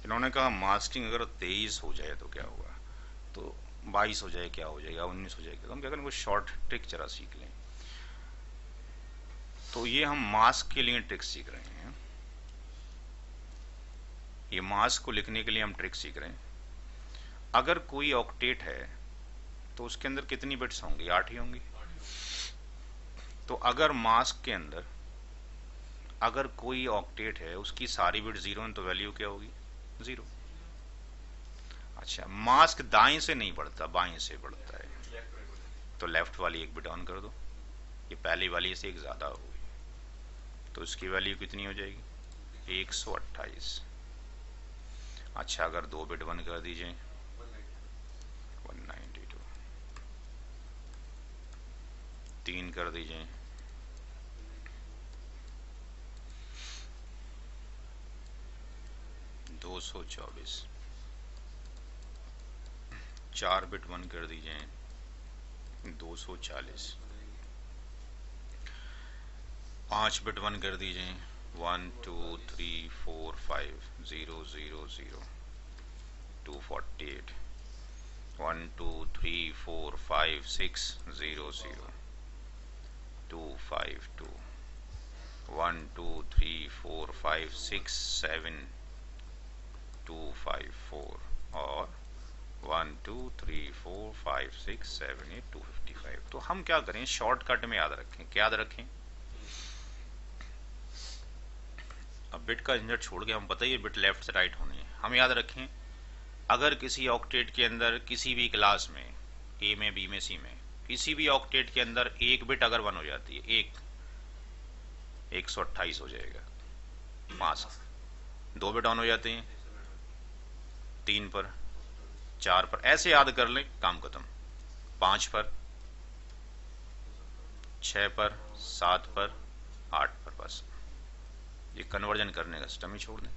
इन्होंने कहा मास्किंग अगर 23 हो जाए तो क्या होगा, तो 22 हो जाए क्या हो जाएगा, 19 हो जाएगा। तो हम क्या करें, कुछ शॉर्ट ट्रिक जरा सीख लें। तो ये हम मास्क के लिए ट्रिक सीख रहे हैं। ये मास्क को लिखने के लिए हम ट्रिक सीख रहे हैं। अगर कोई ऑक्टेट है तो उसके अंदर कितनी बिट्स होंगी, 8 ही होंगी। तो अगर मास्क के अंदर अगर कोई ऑक्टेट है उसकी सारी बिट जीरो है तो वैल्यू क्या होगी, जीरो। अच्छा, मास्क दाएं से नहीं बढ़ता, बाएं से बढ़ता है। तो लेफ्ट वाली एक बिट ऑन कर दो, ये पहली वाली से एक ज्यादा होगी, तो इसकी वैल्यू कितनी हो जाएगी, 128। अच्छा, अगर दो बिट बंद कर दीजिए, 192। तीन कर दीजिए, 224। चार बिट बंद कर दीजिए, 240। पांच बिट बंद कर दीजिए, 1 2 3 4 5 0 0 0 248। 1 2 3 4 5 6 0 0 252। 1 2 3 4 5 6 7 254 और 1 2 3 4 5 6 7 8 255। तो हम क्या करें, शॉर्टकट में याद रखें। क्या याद रखें, अब बिट का झंझट छोड़ के हम बताइए बिट लेफ्ट से राइट होनी है। हम याद रखें, अगर किसी ऑक्टेट के अंदर किसी भी क्लास में, ए में, बी में, सी में, किसी भी ऑक्टेट के अंदर एक बिट अगर वन हो जाती है, 128 हो जाएगा मास्क। दो बिट ऑन हो जाते हैं, 3 पर, 4 पर, ऐसे याद कर लें, काम खत्म। 5 पर, 6 पर, 7 पर, 8 पर, बस ये कन्वर्जन करने का सिस्टम ही छोड़ दें।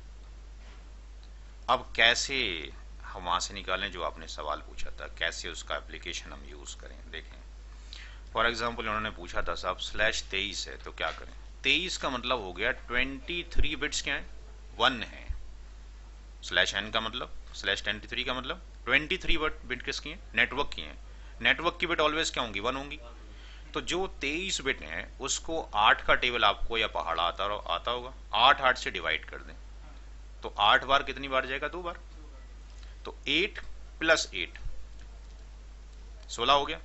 अब कैसे हम वहां से निकालें, जो आपने सवाल पूछा था, कैसे उसका एप्लीकेशन हम यूज करें, देखें। फॉर एग्जाम्पल उन्होंने पूछा था साहब /23 है तो क्या करें। 23 का मतलब हो गया 23 बिट्स क्या है, 1 है। /n का मतलब, /23 का मतलब 23 बिट किसकी है, नेटवर्क की है। नेटवर्क की बिट ऑलवेज क्या होंगी, 1 होंगी। तो जो 23 बिट है उसको 8 का टेबल आपको या पहाड़ा आता होगा, 8 8 से डिवाइड कर दें। तो 8 बार कितनी बार जाएगा, 2 बार। तो 8 + 8 16 हो गया।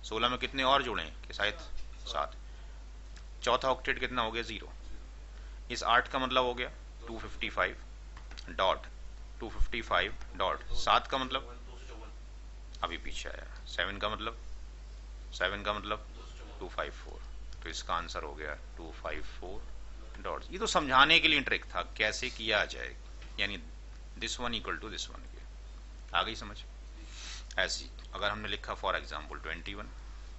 16 में कितने और जुड़े कि शायद 7। चौथा ऑक्टेट कितना हो गया, 0। इस 8 का मतलब हो गया 255 डॉट 255 डॉट 7 का मतलब अभी पीछे आया, 7 का मतलब 254। तो इसका आंसर हो गया 254 डॉट। ये तो समझाने के लिए ट्रिक था कैसे किया जाए, यानी this one equal to this one के। आ गई समझ। ऐसी अगर हमने लिखा फॉर एग्जाम्पल 21,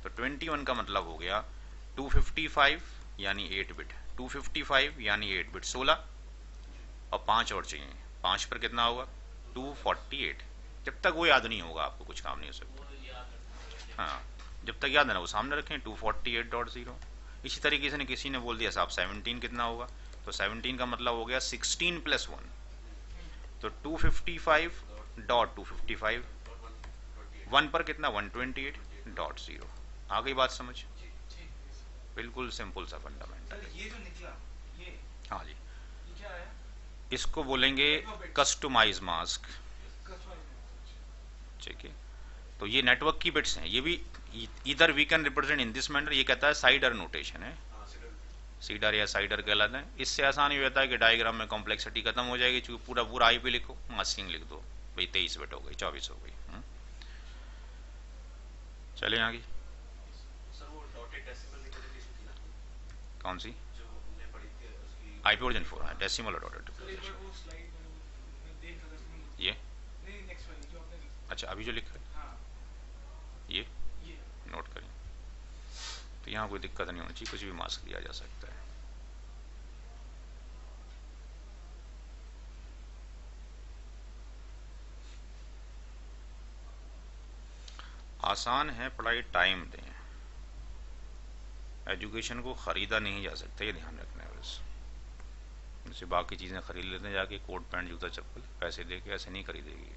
तो 21 का मतलब हो गया 255 यानी 8 बिट, 255 यानी 8 बिट, 16 और 5 और चाहिए। 5 पर कितना होगा, 248। जब तक वो याद नहीं होगा आपको कुछ काम नहीं हो सकता। हाँ, जब तक याद है ना वो सामने रखें, 248.0। इसी तरीके से किसी ने बोल दिया साहब 17 कितना होगा, तो 17 का मतलब हो गया 16 + 1। तो 255.255, 1 पर कितना, 128.0। आ गई बात समझ। बिल्कुल सिंपल सा फंडामेंटल। ये जो निकला ये, हाँ जी, ये क्या है, इसको बोलेंगे कस्टमाइज मास्क। ठीक है, तो ये नेटवर्क की बिट्स हैं। ये भी इधर we can represent in this manner, ये कहता है साइडर नोटेशन है, सीडर या साइडर कहलाता है। इससे आसान ही होता है कि डायग्राम में कॉम्प्लेक्सिटी खत्म हो जाएगी, चूंकि पूरा पूरा आईपी लिखो, मास्किंग लिख दो, भाई 23 बिट हो गई, 24 हो गई। चले आगे। सर वो डॉटेड डेसिमल रिप्रेजेंटेशन थी ना, कौन सी, जो हमने पढ़ी थी उसकी आईपी ओरिजिन 4, हाँ, डेसिमल और डॉटेड सर एक बार रिप्रेजेंटेशन। वो स्लाइड में देख रहा था ये नहीं नेक्स्ट वाली जो आपने, अच्छा अभी जो लिखा है हाँ ये ये, नोट करें। तो यहाँ कोई दिक्कत नहीं होनी चाहिए, कुछ भी मास्क दिया जा सकता है। आसान है पढ़ाई, टाइम दें। एजुकेशन को खरीदा नहीं जा सकता, ये ध्यान रखना है बस। जैसे बाकी चीज़ें खरीद लेते हैं जाके, कोट पैंट जूता चप्पल पैसे दे के, ऐसे नहीं खरीदेगी।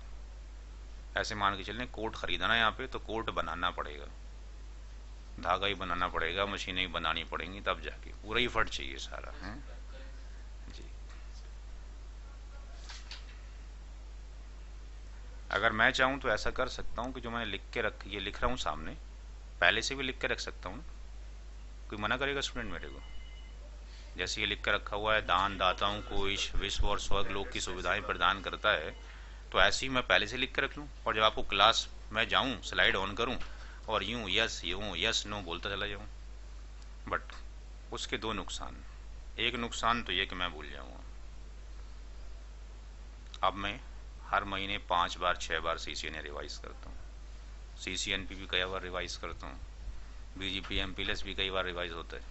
ऐसे मान के चलें कोट खरीदना है यहाँ पे तो कोट बनाना पड़ेगा, धागा ही बनाना पड़ेगा, मशीनें ही बनानी पड़ेंगी, तब जाके पूरा ही फट चाहिए सारा है जी। अगर मैं चाहूँ तो ऐसा कर सकता हूँ कि जो मैंने लिख के ये लिख रहा हूँ सामने, पहले से भी लिख के रख सकता हूँ। कोई मना करेगा स्टूडेंट मेरे को? जैसे ये लिख कर रखा हुआ है, दान दाताओं को इस विश्व और स्वर्ग लोक की सुविधाएं प्रदान करता है, तो ऐसे ही मैं पहले से लिख कर रख लूँ और जब आपको क्लास में जाऊँ स्लाइड ऑन करूँ और यूँ यस नो बोलता चला जाऊँ। बट उसके दो नुकसान, एक नुकसान तो ये कि मैं भूल जाऊँगा। अब मैं हर महीने 5 बार 6 बार CCNA रिवाइज करता हूँ, CCNP भी कई बार रिवाइज करता हूँ, BGP MPLS भी कई बार रिवाइज होता है।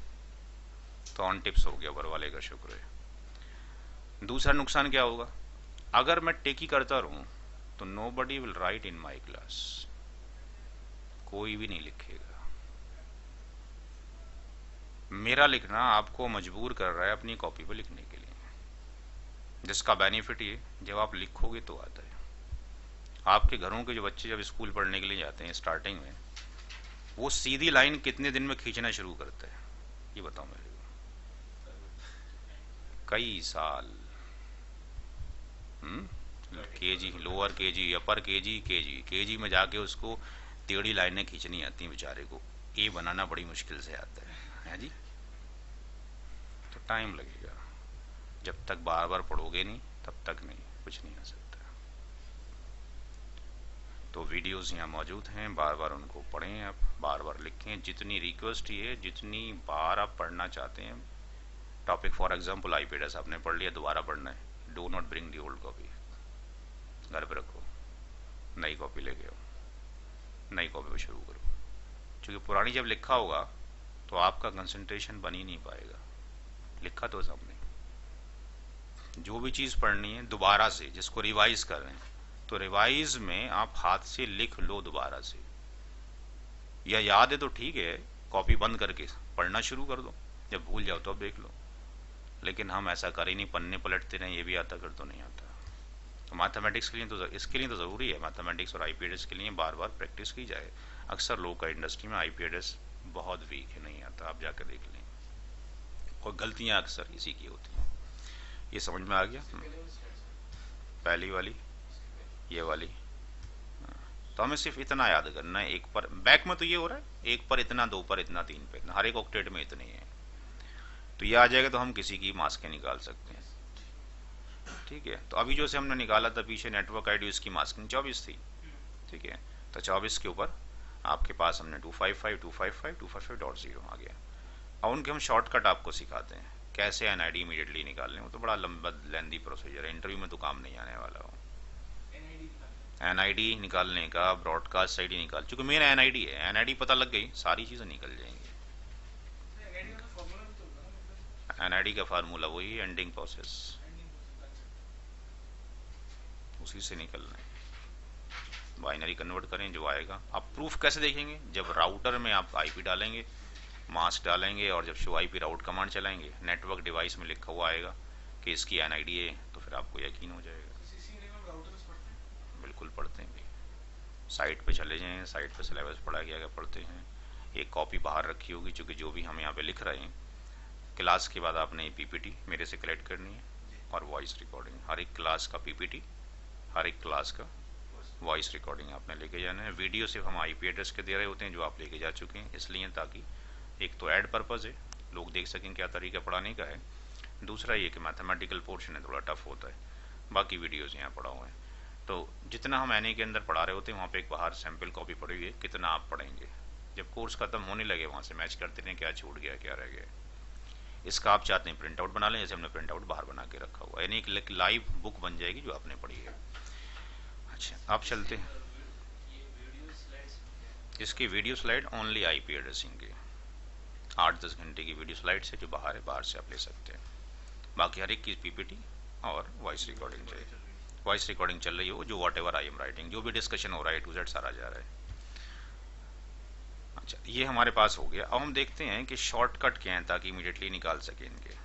तो ऑन टिप्स हो गया, ऊपर वाले का शुक्र है। दूसरा नुकसान क्या होगा, अगर मैं टेकी करता रहूं तो nobody will write in my class, कोई भी नहीं लिखेगा। मेरा लिखना आपको मजबूर कर रहा है अपनी कॉपी पर लिखने के लिए, जिसका बेनिफिट ये जब आप लिखोगे तो आता है। आपके घरों के जो बच्चे जब स्कूल पढ़ने के लिए जाते हैं स्टार्टिंग में, वो सीधी लाइन कितने दिन में खींचना शुरू करते हैं ये बताओ मेरे को? कई साल। KG, लोअर KG, अपर KG में जाके उसको टेढ़ी लाइनें खींचनी आती हैं बेचारे को, ए बनाना बड़ी मुश्किल से आता है जी। तो टाइम लगेगा, जब तक बार बार पढ़ोगे नहीं तब तक नहीं, कुछ नहीं हो सकता। तो वीडियोस यहाँ मौजूद हैं, बार बार उनको पढ़ें, आप बार बार लिखें। जितनी रिक्वेस्ट है, जितनी बार आप पढ़ना चाहते हैं टॉपिक, फॉर एग्जाम्पल आईपीएस आपने पढ़ लिया, दोबारा पढ़ना है, do not bring the old copy, घर पे रखो, नई कॉपी लेके आओ, नई कॉपी पे शुरू करो। क्योंकि पुरानी जब लिखा होगा तो आपका कंसंट्रेशन बन ही नहीं पाएगा। लिखा तो सबने, जो भी चीज़ पढ़नी है दोबारा से, जिसको रिवाइज कर रहे हैं तो रिवाइज में आप हाथ से लिख लो दोबारा से, या याद है तो ठीक है, कॉपी बंद करके पढ़ना शुरू कर दो, जब भूल जाओ तो अब देख लो। लेकिन हम ऐसा कर ही नहीं, पन्ने पलटते रहें, ये भी आता कर तो नहीं आता। तो मैथमेटिक्स के लिए तो, इसके लिए तो ज़रूरी है, मैथमेटिक्स और आईपीएस के लिए बार बार प्रैक्टिस की जाए। अक्सर लोग का इंडस्ट्री में आईपीएस बहुत वीक है, नहीं आता, आप जाकर देख लें, और गलतियाँ अक्सर इसी की होती हैं। ये समझ में आ गया? पहली वाली, ये वाली, तो हमें सिर्फ इतना याद करना है। एक पर, बैक में तो ये हो रहा है, एक पर इतना, दो पर इतना, तीन पर इतना, हर एक ऑक्टेट में इतनी है, तो ये आ जाएगा तो हम किसी की मास्कें निकाल सकते हैं। ठीक है, तो अभी जो से हमने निकाला था पीछे नेटवर्क आईडी, उसकी मास्किंग 24 थी। ठीक है, तो 24 के ऊपर आपके पास हमने 255, 255, 255.0 आ गया। अब उनके हम शॉर्टकट आपको सिखाते हैं कैसे एनआईडी इमीडिएटली निकालने, वो तो बड़ा लंबा लेंदी प्रोसीजर है, इंटरव्यू में तो काम नहीं आने वाला हो। एनआईडी निकालने का, ब्रॉडकास्ट आईडी निकाल, चूंकि मेरा एनआईडी है, एनआईडी पता लग गई, सारी चीज़ें निकल जाएंगी। एनआईडी का फार्मूला वही है, एंडिंग प्रोसेस, उसी से निकलना है। बाइनरी कन्वर्ट करें जो आएगा। आप प्रूफ कैसे देखेंगे? जब राउटर में आप आईपी डालेंगे, मास्क डालेंगे, और जब शो आईपी राउट कमांड चलाएंगे, नेटवर्क डिवाइस में लिखा हुआ आएगा कि इसकी एनआईडी है, तो फिर आपको यकीन हो जाएगा। बिल्कुल पढ़ते हैं भाई, साइट पे चले जाएं, साइट पे सिलेबस पढ़ा गया क्या पढ़ते हैं। एक कॉपी बाहर रखी होगी, चूँकि जो भी हम यहाँ पे लिख रहे हैं, क्लास के बाद आपने पीपीटी मेरे से कलेक्ट करनी है, और वॉइस रिकॉर्डिंग, हर एक क्लास का पीपीटी, हर एक क्लास का वॉइस रिकॉर्डिंग आपने लेके जाना है। वीडियो सिर्फ हम आईपी एड्रेस के दे रहे होते हैं जो आप लेके जा चुके हैं, इसलिए ताकि एक तो ऐड पर्पज़ है, लोग देख सकें क्या तरीका पढ़ाने का है, दूसरा ये कि मैथमेटिकल पोर्शन है थोड़ा टफ होता है, बाकी वीडियोज़ यहाँ पढ़ा हुआ है। तो जितना हम एनए के अंदर पढ़ा रहे होते हैं, वहाँ पे एक बाहर सैम्पल कॉपी पड़ी हुई है, कितना आप पढ़ेंगे। जब कोर्स खत्म होने लगे वहाँ से मैच करते रहें, क्या छूट गया क्या रह गया। इसका आप चाहते हैं प्रिंट आउट बना लें, जैसे हमने प्रिंट आउट बाहर बना के रखा हुआ, यानी एक लाइव बुक बन जाएगी जो आपने पढ़ी है। अच्छा, आप चलते हैं, इसकी video slide only IP addressing के 8-10 घंटे की वीडियो स्लाइड से जो बाहर है, बाहर से आप ले सकते हैं। बाकी हर एक की पीपीटी और वॉइस रिकॉर्डिंग चाहिए, वॉइस रिकॉर्डिंग चल रही हो, जो what ever I am writing, जो भी डिस्कशन हो रहा है, टू जेड सारा जा रहा है। अच्छा, ये हमारे पास हो गया। अब हम देखते हैं कि शॉर्टकट क्या है ताकि इमीडिएटली निकाल सके इनके।